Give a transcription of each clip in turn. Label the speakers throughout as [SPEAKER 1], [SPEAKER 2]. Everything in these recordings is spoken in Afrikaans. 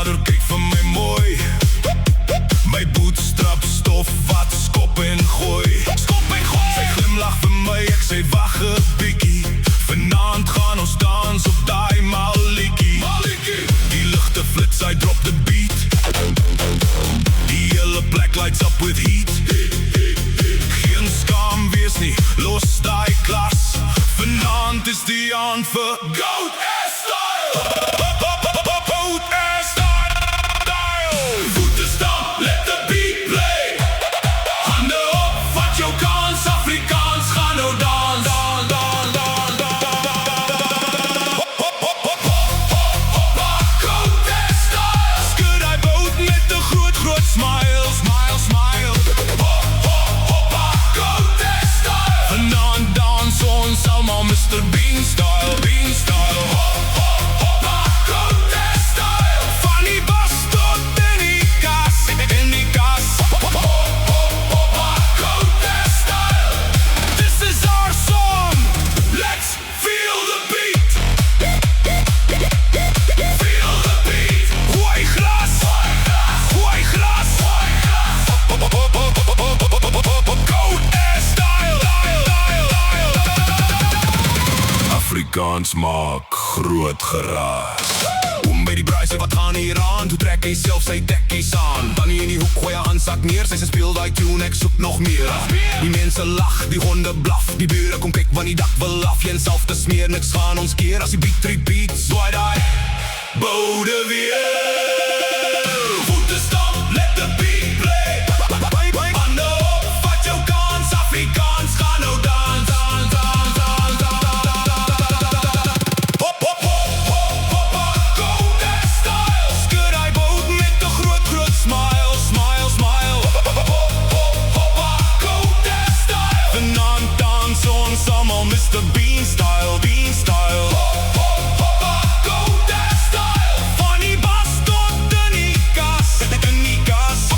[SPEAKER 1] nader, kyk vir my mooi. My bootstrap stof wat skop en gooi. Sy glimlach vir my, ek sê wag 'n bietjie. Vanaand gaan ons dans op daai Malikie. Die ligte flits, hy drop the beat. Die hele plek lights up with heat. Geen skaam wees nie, los daai klas. Vanaand is die aand vir Goat Ass Style. Goat Ass Style. Voete stamp, let the beat play. Hande op, vat jou kans, Afrikaans, gaan nou dans. Goat Ass Style. Skud hy bout met 'n groot smile. Smile, smile. Hoppa, Goat Ass Style. Vanaand dans ons almal Mr. Bean Style. Bean Style. Hoppa, Goat Ass Style. Van die bas tot in die kas. In die kas. Hoppa, Goat Ass Style. This is our song. Let's feel the beat. Feel the beat. Gooi glas. Gooi glas. Goat Ass Style. Afrikaans maak groot geraas. Oom by die braai wat gaan hier aan. Toe trek hy self sy dekkies aan. Tannie in die hoek gooi haar handsak neer. Sy speel die tune, ek soek nog meer. Die mense lag, die honde blaf. Die bure kom kyk want die dak wil af. Geen salf te smeer, niks gaan ons keer. As die beat repeat, zwaai die boude weer. Voete stamp, let the beat play. Hande op, vat jou kans, Afrikaans, gaan nou dans. Mr. Bean Style, Bean Style. Hoppa, Goat Ass Style. Van die bas tot in die kas. In die kas.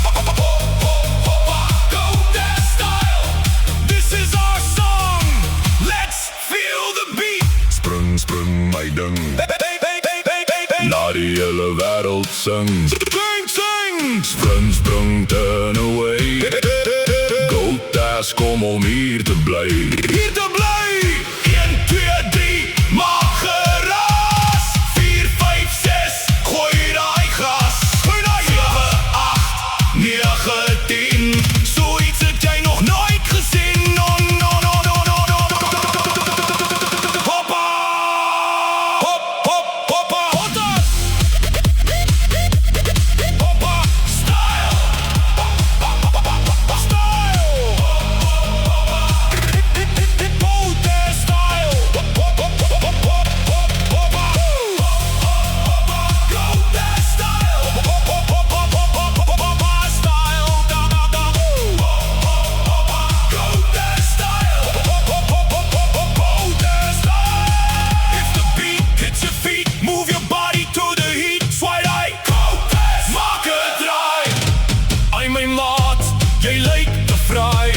[SPEAKER 1] Hoppa, Goat Ass Style. This is our song. Let's feel the beat. Spring, spring, my ding. Laat die hele wêreld sing. Sing, sing. Spring, spring, turn away. Goat Ass kom om hier te bly. Hier te bly. 1, 2, 3, maak geraas. 4, 5, 6, gooi daai gas. 7, 8, 9, 10. Zoiets het jy nog nooit gesien. Hoppa. Hop, hop, hoppa. Hottas. Hoppa. Style. Style. Goat Ass Style. Hoppa. Goat Ass Style. Hoppa Style. Goat Ass Style. Goat Ass Style. If the beat hits your feet, move your body to the heat. Zwaai die Goat Ass. Maak het draai. Ai my maat, jy lyk te vry.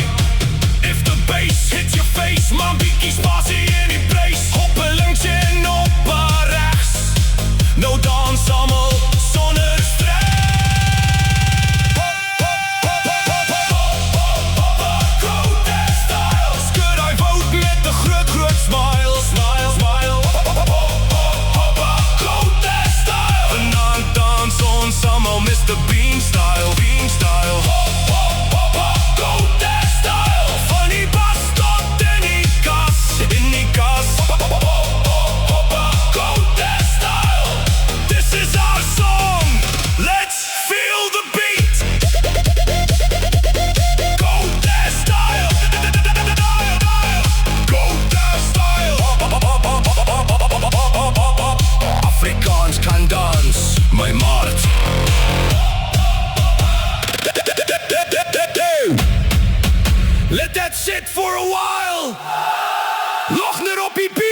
[SPEAKER 1] If the bass hits your face, man, bietjie spasie in die place. Hoppe links en op regs. Nou dans almal sonder stress. Goat Ass Style. Skud hy bout met 'n groot smile. Smile, smile. Hoppa, Goat Ass Style. Vanaand dans ons almal Mr. Bean Style. Bean Style. Hoppa, Goat Ass Style. Van die bas tot in die kas. In die kas. Hoppa, Goat Ass Style. This is our song. Let's feel the beat. Goat Ass Style. Goat Ass Style. Afrikaans kan dans, my maat. Let that sit for a while. Log net op die beat.